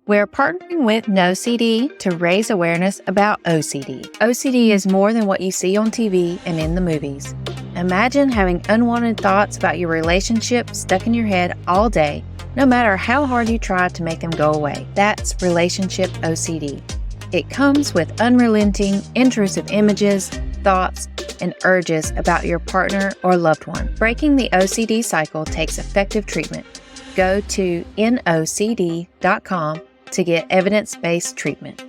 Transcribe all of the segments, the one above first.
We're partnering with NoCD to raise awareness about OCD. OCD is more than what you see on TV and in the movies. Imagine having unwanted thoughts about your relationship stuck in your head all day, no matter how hard you try to make them go away. That's Relationship OCD. It comes with unrelenting, intrusive images, thoughts, and urges about your partner or loved one. Breaking the OCD cycle takes effective treatment. Go to NoCD.com to get evidence-based treatment.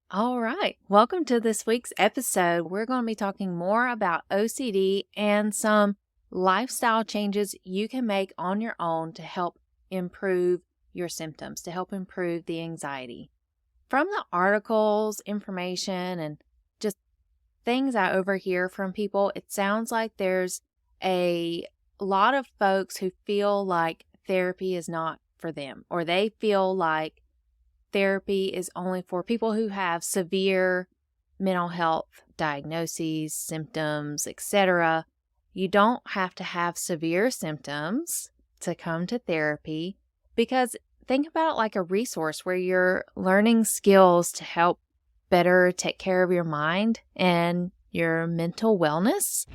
All right, welcome to this week's episode. We're going to be talking more about OCD and some lifestyle changes you can make on your own to help improve your symptoms, to help improve the anxiety. From the articles, information, and just things I overhear from people, it sounds like there's a lot of folks who feel like therapy is not for them, or they feel like therapy is only for people who have severe mental health diagnoses, symptoms, etc. You don't have to have severe symptoms to come to therapy, because think about it like a resource where you're learning skills to help better take care of your mind and your mental wellness.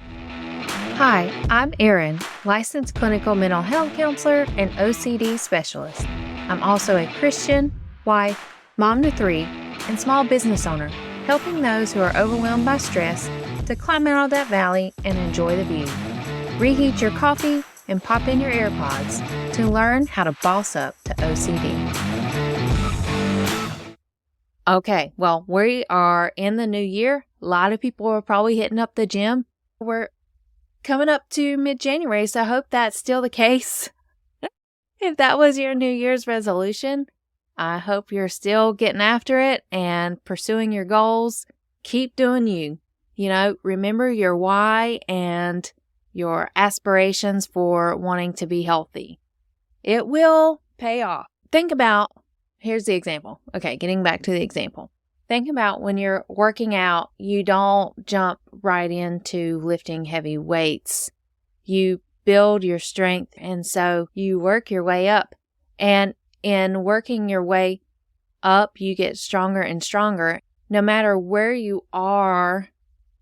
Hi, I'm Erin, licensed clinical mental health counselor and OCD specialist. I'm also a Christian, wife, mom to 3, and small business owner, helping those who are overwhelmed by stress to climb out of that valley and enjoy the view. Reheat your coffee and pop in your AirPods to learn how to boss up to OCD. Okay, well, we are in the new year. A lot of people are probably hitting up the gym. We're coming up to mid-January, so I hope that's still the case. If that was your New Year's resolution, I hope you're still getting after it and pursuing your goals. Keep doing you. Remember your why and your aspirations for wanting to be healthy. It will pay off. Here's the example. Okay, getting back to the example. Think about when you're working out, you don't jump right into lifting heavy weights. You build your strength, and so you work your way up. And in working your way up, you get stronger and stronger. No matter where you are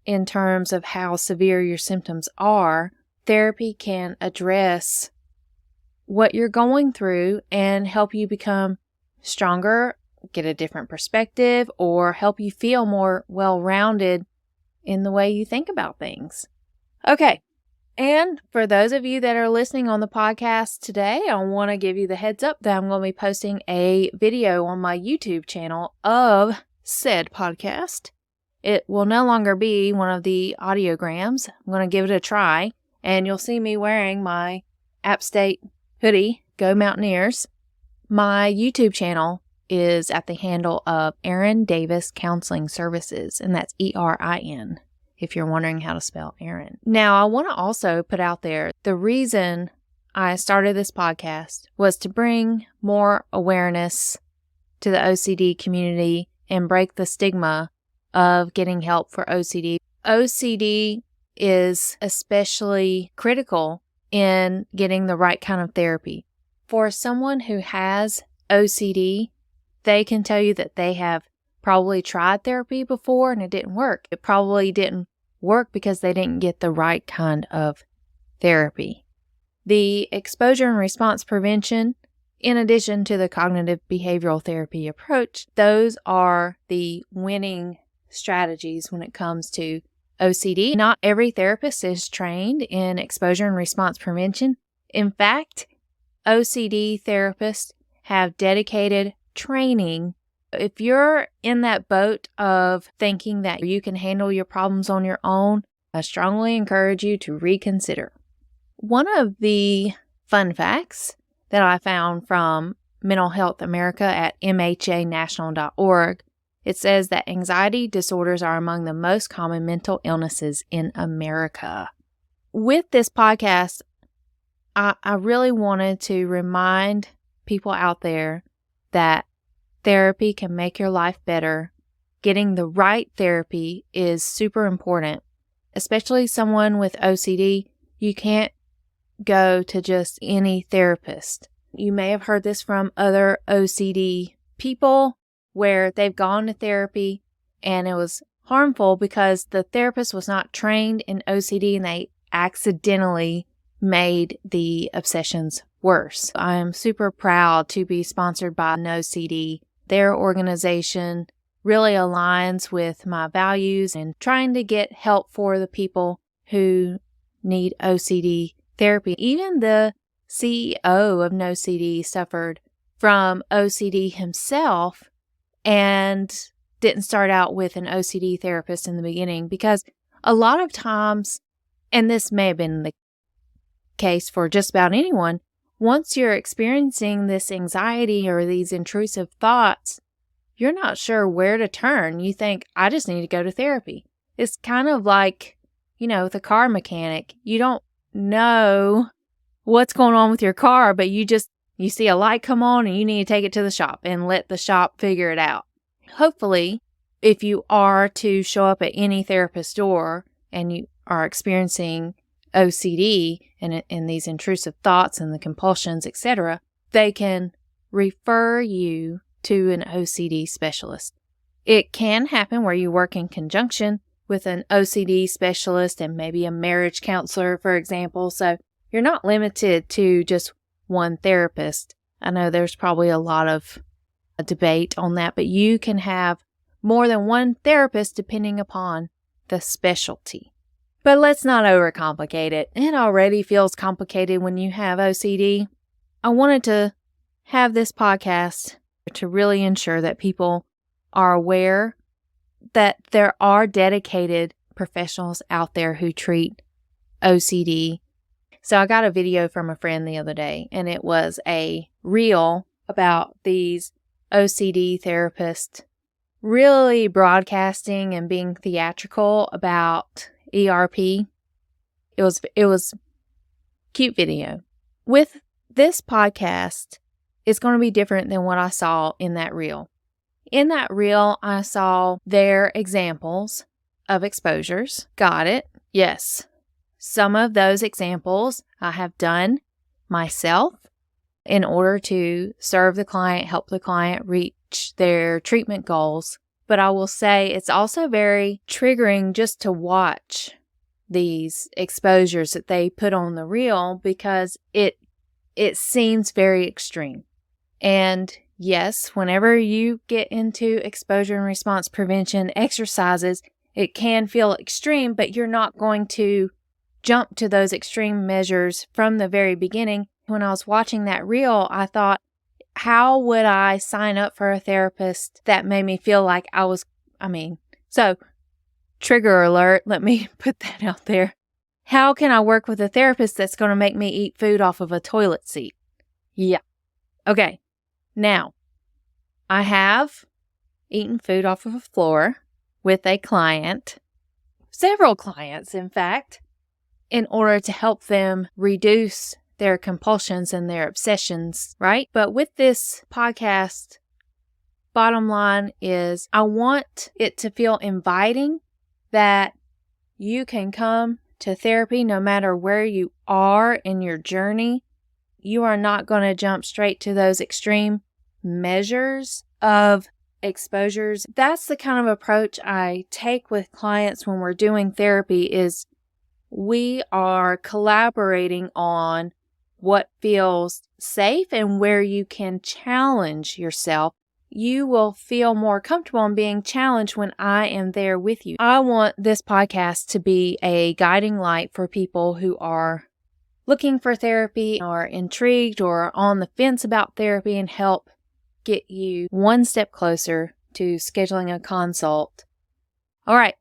in terms of how severe your symptoms are, therapy can address what you're going through and help you become stronger, get a different perspective, or help you feel more well-rounded in the way you think about things. Okay. And for those of you that are listening on the podcast today, I want to give you the heads up that I'm going to be posting a video on my YouTube channel of said podcast. It will no longer be one of the audiograms. I'm going to give it a try, and you'll see me wearing my App State hoodie, Go Mountaineers. My YouTube channel is at the handle of Erin Davis Counseling Services, and that's ERIN, if you're wondering how to spell Erin. Now, I want to also put out there, the reason I started this podcast was to bring more awareness to the OCD community and break the stigma of getting help for OCD. OCD is especially critical in getting the right kind of therapy. For someone who has OCD, they can tell you that they have probably tried therapy before and it didn't work. It probably didn't work because they didn't get the right kind of therapy. The exposure and response prevention, in addition to the cognitive behavioral therapy approach, those are the winning strategies when it comes to OCD. Not every therapist is trained in exposure and response prevention. In fact, OCD therapists have dedicated training. If you're in that boat of thinking that you can handle your problems on your own, I strongly encourage you to reconsider. One of the fun facts that I found from Mental Health America at mhanational.org, it says that anxiety disorders are among the most common mental illnesses in America. With this podcast, I really wanted to remind people out there that therapy can make your life better. Getting the right therapy is super important, especially someone with OCD. You can't go to just any therapist. You may have heard this from other OCD people where they've gone to therapy and it was harmful because the therapist was not trained in OCD and they accidentally made the obsessions worse. I'm super proud to be sponsored by NoCD. Their organization really aligns with my values and trying to get help for the people who need OCD therapy. Even the CEO of NoCD suffered from OCD himself and didn't start out with an OCD therapist in the beginning because a lot of times, and this may have been the case for just about anyone, once you're experiencing this anxiety or these intrusive thoughts, you're not sure where to turn. You think, I just need to go to therapy. It's kind of like, the car mechanic. You don't know what's going on with your car, but you see a light come on and you need to take it to the shop and let the shop figure it out. Hopefully, if you are to show up at any therapist's door and you are experiencing OCD and these intrusive thoughts and the compulsions, etc., they can refer you to an OCD specialist. It can happen where you work in conjunction with an OCD specialist and maybe a marriage counselor, for example. So you're not limited to just one therapist. I know there's probably a lot of debate on that, but you can have more than one therapist depending upon the specialty. But let's not overcomplicate it. It already feels complicated when you have OCD. I wanted to have this podcast to really ensure that people are aware that there are dedicated professionals out there who treat OCD. So I got a video from a friend the other day, and it was a reel about these OCD therapists really broadcasting and being theatrical about ERP. It was cute video. With this podcast, it's going to be different than what I saw in that reel. In that reel, I saw their examples of exposures. Got it? Yes. Some of those examples I have done myself in order to serve the client, help the client reach their treatment goals. But I will say it's also very triggering just to watch these exposures that they put on the reel because it seems very extreme. And yes, whenever you get into exposure and response prevention exercises, it can feel extreme, but you're not going to jump to those extreme measures from the very beginning. When I was watching that reel, I thought, how would I sign up for a therapist that made me feel like so trigger alert, let me put that out there. How can I work with a therapist that's going to make me eat food off of a toilet seat? Yeah. Okay. Now, I have eaten food off of a floor with a client, several clients, in fact, in order to help them reduce their compulsions and their obsessions, right? But with this podcast, bottom line is I want it to feel inviting that you can come to therapy no matter where you are in your journey. You are not going to jump straight to those extreme measures of exposures. That's the kind of approach I take with clients when we're doing therapy is we are collaborating on what feels safe and where you can challenge yourself. You will feel more comfortable in being challenged when I am there with you. I want this podcast to be a guiding light for people who are looking for therapy or intrigued or on the fence about therapy and help get you one step closer to scheduling a consult. All right,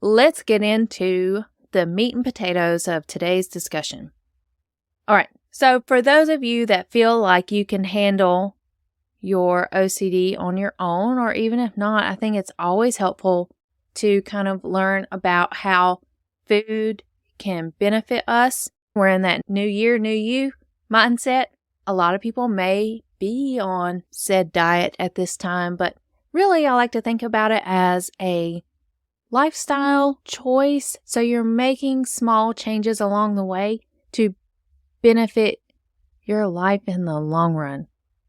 let's get into the meat and potatoes of today's discussion. All right, so for those of you that feel like you can handle your OCD on your own, or even if not, I think it's always helpful to kind of learn about how food can benefit us. We're in that new year, new you mindset. A lot of people may be on said diet at this time, but really I like to think about it as a lifestyle choice. So you're making small changes along the way to benefit your life in the long run.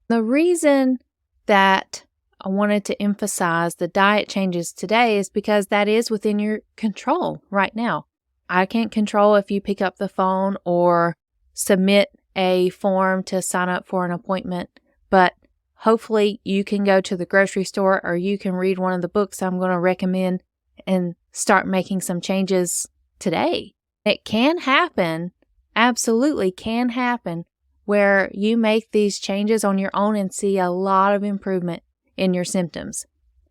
The reason that I wanted to emphasize the diet changes today is because that is within your control right now. I can't control if you pick up the phone or submit a form to sign up for an appointment, but hopefully you can go to the grocery store or you can read one of the books I'm going to recommend and start making some changes today. It can happen, absolutely can happen, where you make these changes on your own and see a lot of improvement in your symptoms.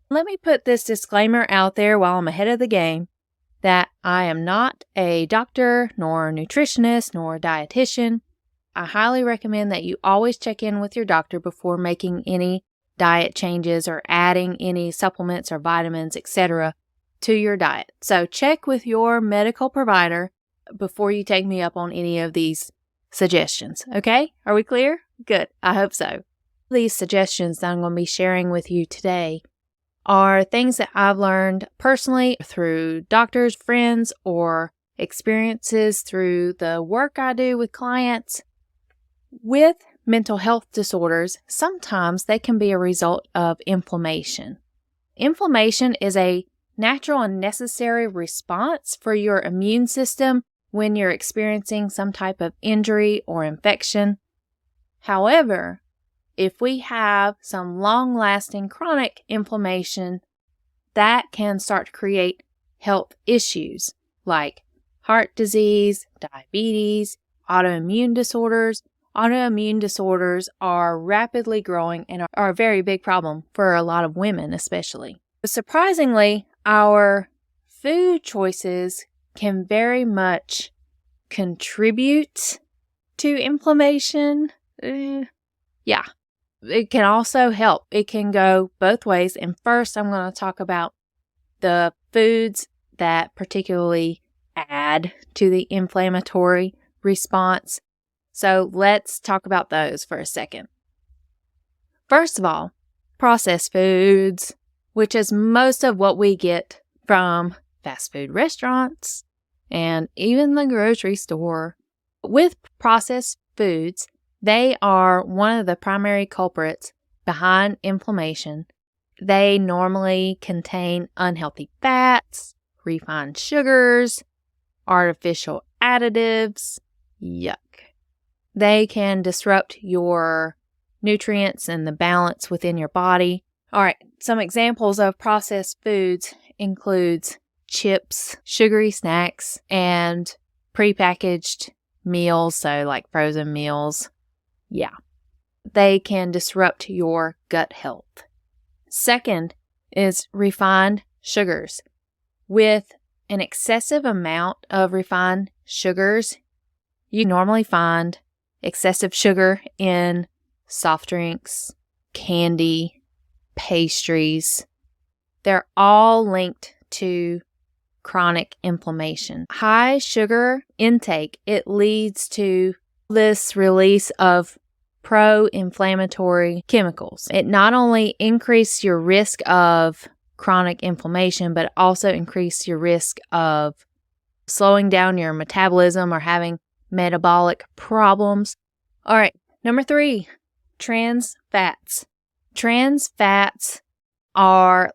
Let me put this disclaimer out there while I'm ahead of the game that I am not a doctor, nor a nutritionist, nor a dietitian. I highly recommend that you always check in with your doctor before making any diet changes or adding any supplements or vitamins, etc. to your diet. So check with your medical provider before you take me up on any of these suggestions. Okay? Are we clear? Good. I hope so. These suggestions that I'm going to be sharing with you today are things that I've learned personally through doctors, friends, or experiences through the work I do with clients. With mental health disorders, sometimes they can be a result of inflammation. Inflammation is a natural and necessary response for your immune system when you're experiencing some type of injury or infection. However, if we have some long-lasting chronic inflammation, that can start to create health issues like heart disease, diabetes, autoimmune disorders. Autoimmune disorders are rapidly growing and are a very big problem for a lot of women especially. But surprisingly, our food choices can very much contribute to inflammation. Yeah. It can also help. It can go both ways. And first, I'm going to talk about the foods that particularly add to the inflammatory response. So let's talk about those for a second. First of all, processed foods, which is most of what we get from fast food restaurants and even the grocery store. With processed foods, they are one of the primary culprits behind inflammation. They normally contain unhealthy fats, refined sugars, artificial additives. Yuck. They can disrupt your nutrients and the balance within your body. All right, some examples of processed foods includes chips, sugary snacks, and prepackaged meals, so like frozen meals. Yeah, they can disrupt your gut health. Second is refined sugars. With an excessive amount of refined sugars, you normally find excessive sugar in soft drinks, candy, pastries. They're all linked to chronic inflammation. High sugar intake, it leads to this release of pro-inflammatory chemicals. It not only increases your risk of chronic inflammation, but also increases your risk of slowing down your metabolism or having metabolic problems. All right, number 3, trans fats. Trans fats are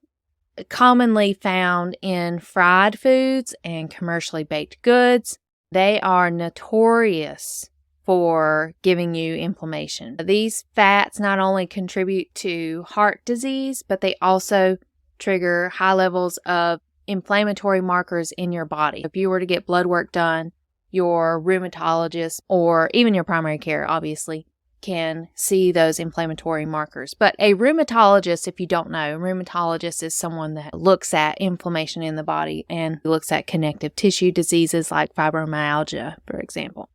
commonly found in fried foods and commercially baked goods. They are notorious for giving you inflammation. These fats not only contribute to heart disease, but they also trigger high levels of inflammatory markers in your body. If you were to get blood work done, your rheumatologist or even your primary care, obviously, can see those inflammatory markers. But a rheumatologist, if you don't know, a rheumatologist is someone that looks at inflammation in the body and looks at connective tissue diseases like fibromyalgia, for example.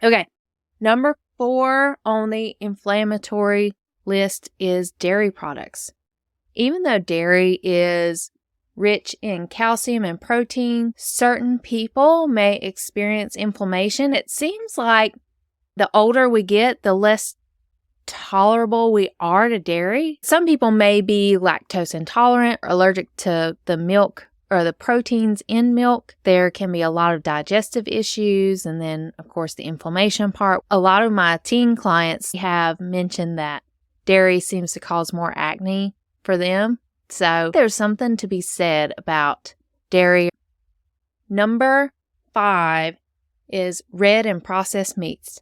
Okay, number 4 on the inflammatory list is dairy products. Even though dairy is rich in calcium and protein, certain people may experience inflammation. It seems like the older we get, the less tolerable we are to dairy. Some people may be lactose intolerant or allergic to the milk or the proteins in milk. There can be a lot of digestive issues, and then, of course, the inflammation part. A lot of my teen clients have mentioned that dairy seems to cause more acne for them. So there's something to be said about dairy. Number 5 is red and processed meats.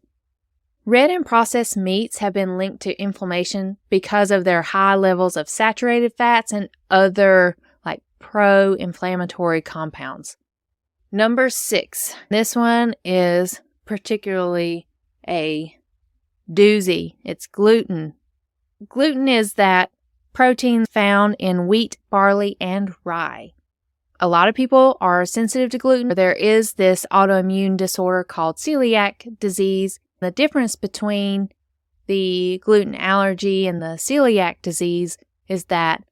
Red and processed meats have been linked to inflammation because of their high levels of saturated fats and other pro-inflammatory compounds. Number 6, this one is particularly a doozy. It's gluten. Gluten is that protein found in wheat, barley, and rye. A lot of people are sensitive to gluten. There is this autoimmune disorder called celiac disease. The difference between the gluten allergy and the celiac disease is that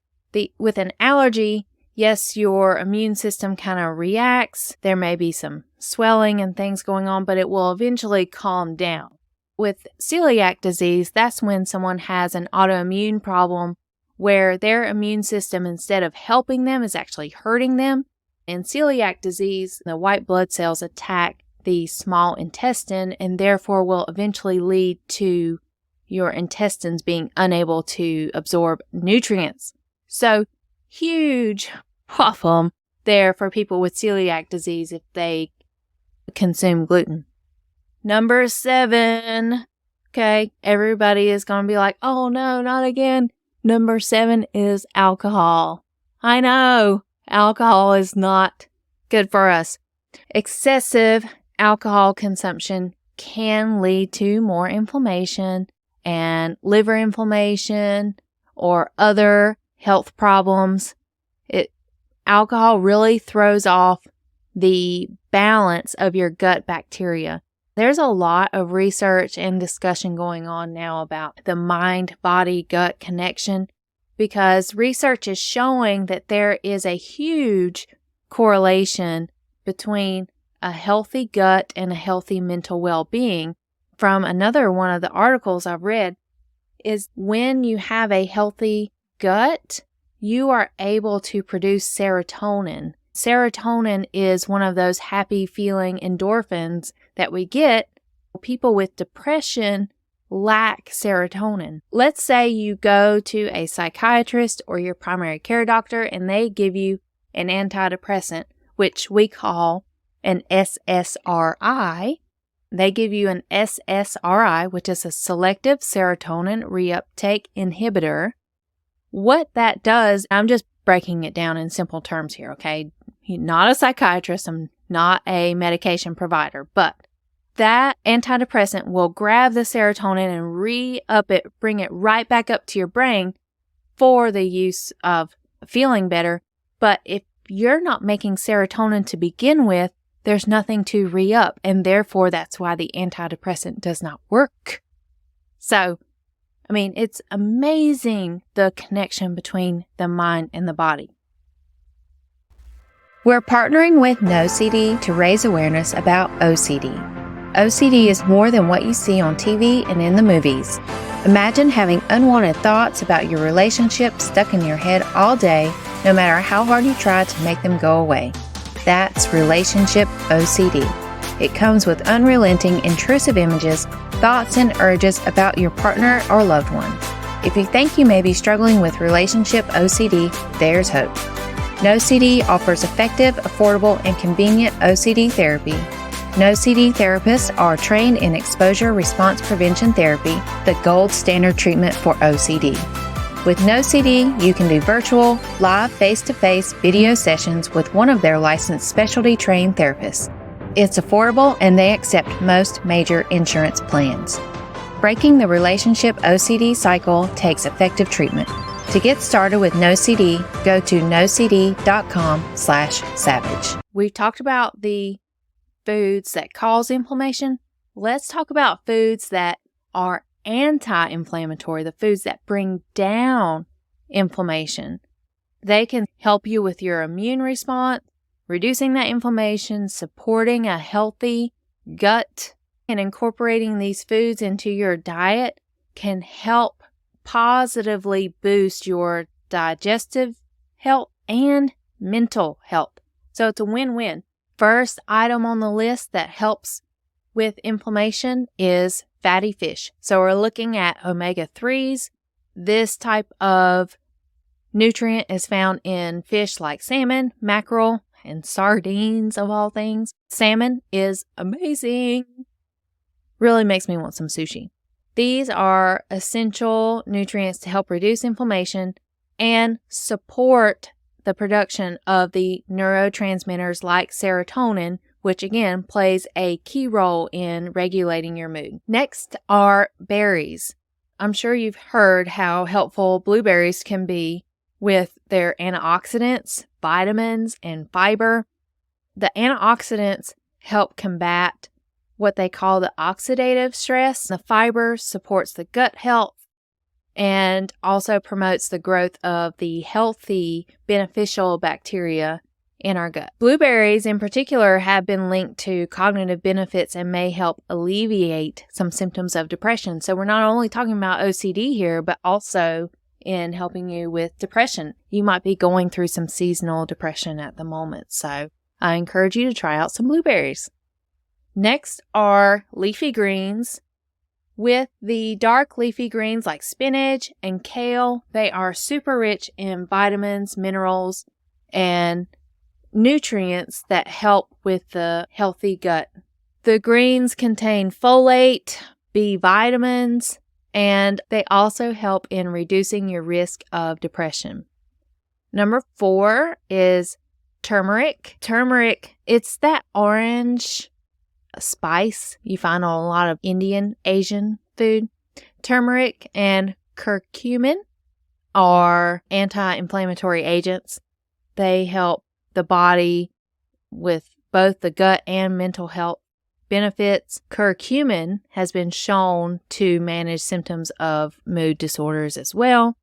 with an allergy, yes, your immune system kind of reacts. There may be some swelling and things going on, but it will eventually calm down. With celiac disease, that's when someone has an autoimmune problem where their immune system, instead of helping them, is actually hurting them. In celiac disease, the white blood cells attack the small intestine and therefore will eventually lead to your intestines being unable to absorb nutrients. So, huge problem there for people with celiac disease if they consume gluten. Number 7. Okay, everybody is going to be like, oh no, not again. Number 7 is alcohol. I know, alcohol is not good for us. Excessive alcohol consumption can lead to more inflammation and liver inflammation or other health problems. Alcohol really throws off the balance of your gut bacteria. There's a lot of research and discussion going on now about the mind-body-gut connection because research is showing that there is a huge correlation between a healthy gut and a healthy mental well-being. From another one of the articles I've read is when you have a healthy gut, you are able to produce serotonin. Serotonin is one of those happy feeling endorphins that we get. People with depression lack serotonin. Let's say you go to a psychiatrist or your primary care doctor and they give you an antidepressant, which we call an SSRI. They give you an SSRI, which is a selective serotonin reuptake inhibitor. What that does, I'm just breaking it down in simple terms here, okay? Not a psychiatrist, I'm not a medication provider, but that antidepressant will grab the serotonin and re-up it, bring it right back up to your brain for the use of feeling better. But if you're not making serotonin to begin with, there's nothing to re-up, and therefore that's why the antidepressant does not work. So, it's amazing the connection between the mind and the body. We're partnering with NoCD to raise awareness about OCD. OCD is more than what you see on TV and in the movies. Imagine having unwanted thoughts about your relationship stuck in your head all day, no matter how hard you try to make them go away. That's Relationship OCD. It comes with unrelenting, intrusive images, thoughts, and urges about your partner or loved one. If you think you may be struggling with relationship OCD, there's hope. NoCD offers effective, affordable, and convenient OCD therapy. NoCD therapists are trained in exposure response prevention therapy, the gold standard treatment for OCD. With NoCD, you can do virtual, live face-to-face video sessions with one of their licensed specialty trained therapists. It's affordable and they accept most major insurance plans. Breaking the relationship OCD cycle takes effective treatment. To get started with NoCD, go to nocd.com/savage. We've talked about the foods that cause inflammation. Let's talk about foods that are anti-inflammatory, the foods that bring down inflammation. They can help you with your immune response, reducing that inflammation, supporting a healthy gut, and incorporating these foods into your diet can help positively boost your digestive health and mental health. So it's a win-win. First item on the list that helps with inflammation is fatty fish. So we're looking at omega-3s, This type of nutrient is found in fish like salmon, mackerel, and sardines of all things. Salmon is amazing. Really makes me want some sushi. These are essential nutrients to help reduce inflammation and support the production of the neurotransmitters like serotonin, which again plays a key role in regulating your mood. Next are berries. I'm sure you've heard how helpful blueberries can be with their antioxidants, vitamins, and fiber. The antioxidants help combat what they call the oxidative stress. The fiber supports the gut health and also promotes the growth of the healthy, beneficial bacteria in our gut. Blueberries in particular have been linked to cognitive benefits and may help alleviate some symptoms of depression. So we're not only talking about OCD here, but also in helping you with depression. You might be going through some seasonal depression at the moment. So I encourage you to try out some blueberries. Next are leafy greens. With the dark leafy greens like spinach and kale, they are super rich in vitamins, minerals, and nutrients that help with the healthy gut. The greens contain folate, B vitamins, and they also help in reducing your risk of depression. Number 4 is turmeric. Turmeric, it's that orange spice you find on a lot of Indian, Asian food. Turmeric and curcumin are anti-inflammatory agents. They help the body with both the gut and mental health benefits. Curcumin has been shown to manage symptoms of mood disorders as well.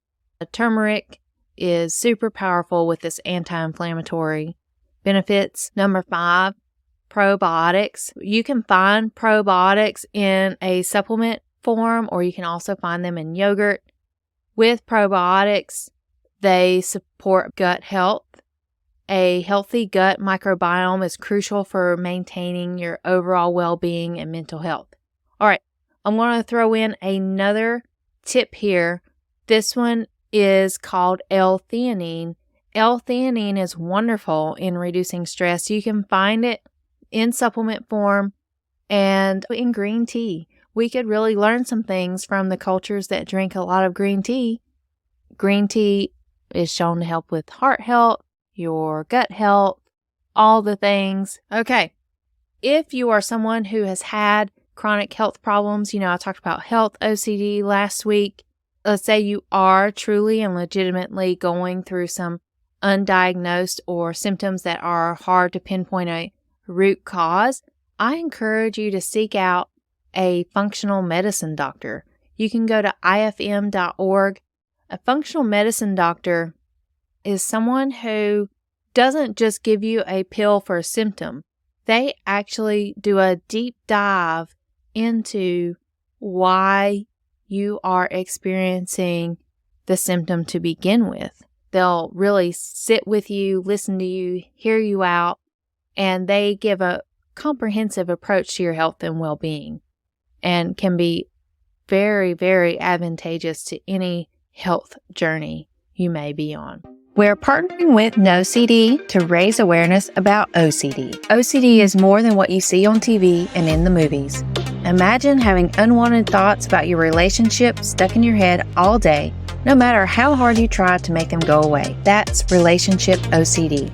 Turmeric is super powerful with its anti-inflammatory benefits. Number 5, probiotics. You can find probiotics in a supplement form, or you can also find them in yogurt. With probiotics, they support gut health. A healthy gut microbiome is crucial for maintaining your overall well-being and mental health. All right, I'm going to throw in another tip here. This one is called L-theanine. L-theanine is wonderful in reducing stress. You can find it in supplement form and in green tea. We could really learn some things from the cultures that drink a lot of green tea. Green tea is shown to help with heart health, your gut health, all the things. Okay, if you are someone who has had chronic health problems, I talked about health OCD last week. Let's say you are truly and legitimately going through some undiagnosed or symptoms that are hard to pinpoint a root cause. I encourage you to seek out a functional medicine doctor. You can go to ifm.org. A functional medicine doctor is someone who doesn't just give you a pill for a symptom. They actually do a deep dive into why you are experiencing the symptom to begin with. They'll really sit with you, listen to you, hear you out, and they give a comprehensive approach to your health and well-being and can be very, very advantageous to any health journey you may be on. We're partnering with NoCD to raise awareness about OCD. OCD is more than what you see on TV and in the movies. Imagine having unwanted thoughts about your relationship stuck in your head all day, no matter how hard you try to make them go away. That's Relationship OCD.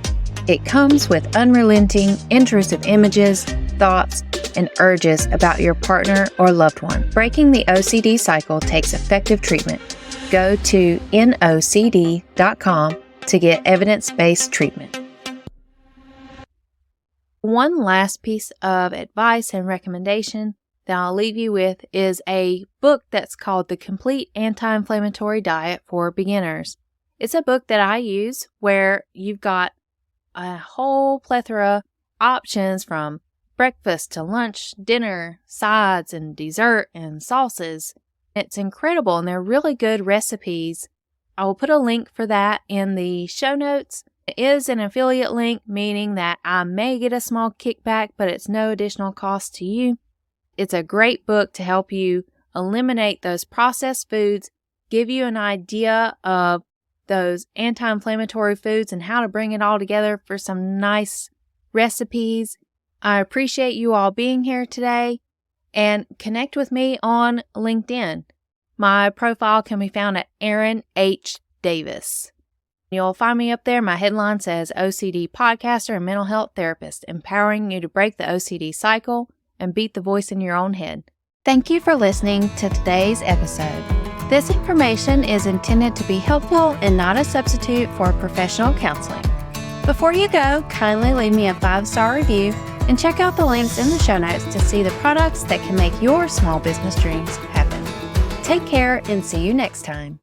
It comes with unrelenting, intrusive images, thoughts, and urges about your partner or loved one. Breaking the OCD cycle takes effective treatment. Go to NoCD.com to get evidence-based treatment. One last piece of advice and recommendation that I'll leave you with is a book that's called The Complete Anti-Inflammatory Diet for Beginners. It's a book that I use where you've got a whole plethora of options from breakfast to lunch, dinner, sides, and dessert, and sauces. It's incredible, and they're really good recipes. I will put a link for that in the show notes. It is an affiliate link, meaning that I may get a small kickback, but it's no additional cost to you. It's a great book to help you eliminate those processed foods, give you an idea of those anti-inflammatory foods and how to bring it all together for some nice recipes. I appreciate you all being here today, and connect with me on LinkedIn. My profile can be found at Erin H. Davis. You'll find me up there. My headline says OCD podcaster and mental health therapist, empowering you to break the OCD cycle and beat the voice in your own head. Thank you for listening to today's episode. This information is intended to be helpful and not a substitute for professional counseling. Before you go, kindly leave me a 5-star review and check out the links in the show notes to see the products that can make your small business dreams happen. Take care and see you next time.